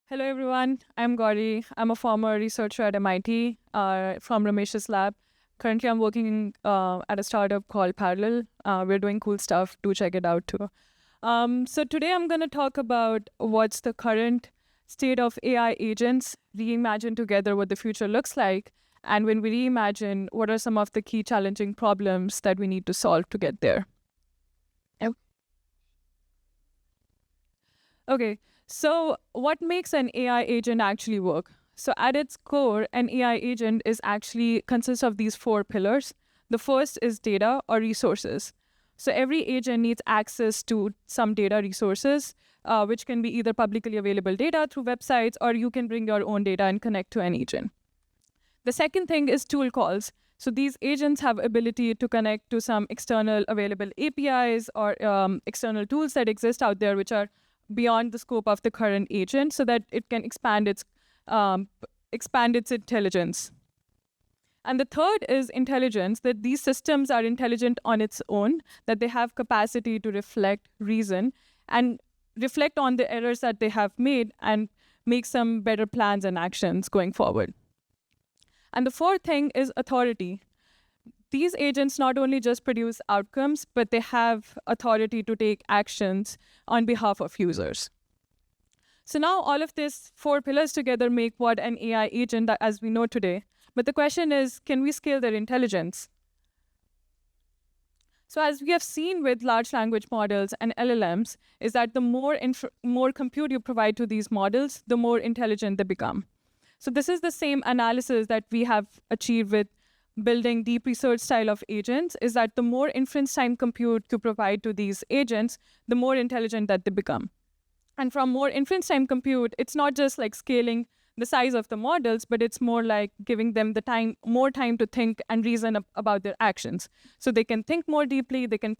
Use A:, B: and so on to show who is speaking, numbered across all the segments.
A: Hello, everyone. I'm Gauri. I'm a former researcher at MIT from Ramesh's lab. Currently, I'm working at a startup called Parallel. We're doing cool stuff. Do check it out too. So today, I'm going to talk about what's the current state of AI agents, reimagine together what the future looks like, and when we reimagine, what are some of the key challenging problems that we need to solve to get there. Okay, so what makes an AI agent actually work? So at its core, an AI agent is actually consists of these four pillars. The first is data or resources. So every agent needs access to some data resources, which can be either publicly available data through websites, or you can bring your own data and connect to an agent. The second thing is tool calls. So these agents have ability to connect to some external available APIs or external tools that exist out there, which are beyond the scope of the current agent, so that it can um, expand its intelligence. And the third is intelligence, that these systems are intelligent on its own, that they have capacity to reflect, reason, and reflect on the errors that they have made and make some better plans and actions going forward. And the fourth thing is authority. These agents not only just produce outcomes, but they have authority to take actions on behalf of users. So now all of these four pillars together make what an AI agent as we know today. But the question is, can we scale their intelligence? So as we have seen with large language models and LLMs, is that the more compute you provide to these models, the more intelligent they become. So this is the same analysis that we have achieved with building deep research style of agents, is that the more inference time compute you provide to these agents, the more intelligent that they become. And from more inference time compute, it's not just like scaling the size of the models, but it's more like giving them more time to think and reason about their actions. So they can think more deeply, they can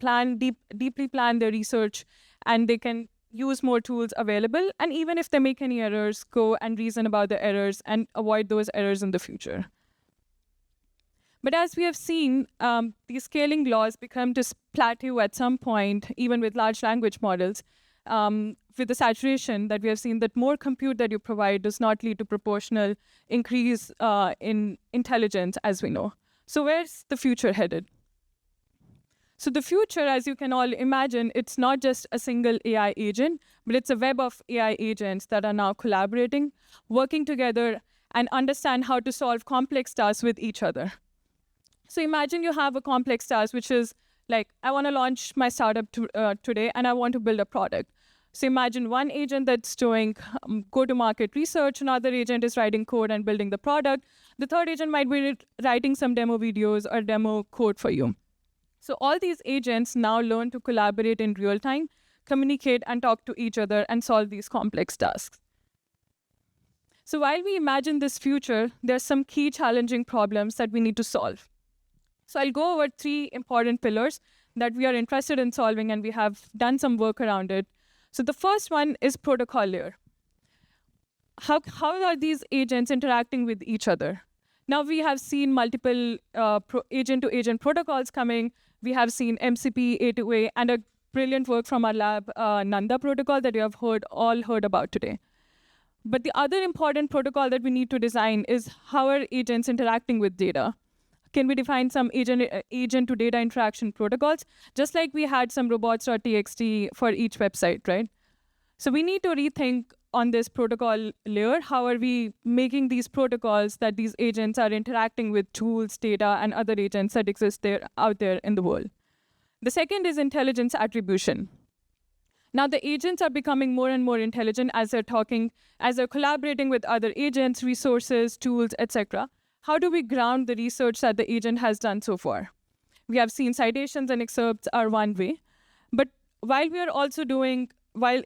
A: deeply plan their research, and they can use more tools available. And even if they make any errors, go and reason about the errors and avoid those errors in the future. But as we have seen, these scaling laws become to plateau at some point, even with large language models, with the saturation that we have seen, that more compute that you provide does not lead to proportional increase in intelligence, as we know. So where's the future headed? So the future, as you can all imagine, it's not just a single AI agent, but it's a web of AI agents that are now collaborating, working together, and understand how to solve complex tasks with each other. So imagine you have a complex task, which is like, I want to launch my startup today, and I want to build a product. So imagine one agent that's doing go-to-market research, another agent is writing code and building the product. The third agent might be writing some demo videos or demo code for you. So all these agents now learn to collaborate in real time, communicate and talk to each other, and solve these complex tasks. So while we imagine this future, there's some key challenging problems that we need to solve. So I'll go over three important pillars that we are interested in solving, and we have done some work around it. So the first one is protocol layer. How are these agents interacting with each other? Now we have seen multiple agent-to-agent protocols coming. We have seen MCP, A2A, and a brilliant work from our lab, Nanda protocol, that you have all heard about today. But the other important protocol that we need to design is how are agents interacting with data? Can we define some agent-to-data interaction protocols, just like we had some robots.txt for each website, right? So we need to rethink on this protocol layer. How are we making these protocols that these agents are interacting with tools, data, and other agents that exist out there in the world? The second is intelligence attribution. Now the agents are becoming more and more intelligent as they're collaborating with other agents, resources, tools, etc. How do we ground the research that the agent has done so far? We have seen citations and excerpts are one way, but while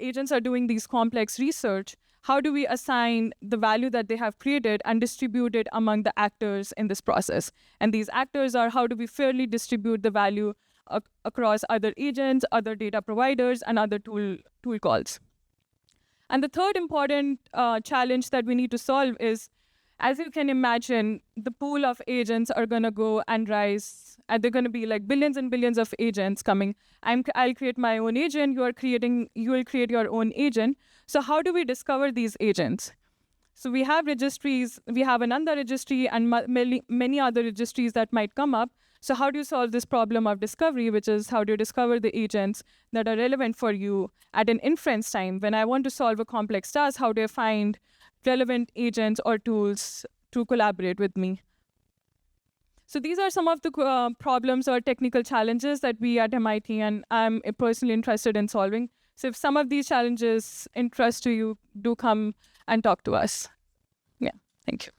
A: agents are doing these complex research, how do we assign the value that they have created and distribute it among the actors in this process? And these actors are, how do we fairly distribute the value across other agents, other data providers, and other tool calls? And the third important challenge that we need to solve is, as you can imagine, the pool of agents are going to go and rise. And they're going to be like billions and billions of agents coming. I'll create my own agent. You will create your own agent. So how do we discover these agents? So we have registries. We have Ananda registry and many other registries that might come up. So how do you solve this problem of discovery, which is how do you discover the agents that are relevant for you at an inference time? When I want to solve a complex task, how do I find relevant agents or tools to collaborate with me? So these are some of the problems or technical challenges that we at MIT and I'm personally interested in solving. So if some of these challenges interest you, do come and talk to us. Yeah, thank you.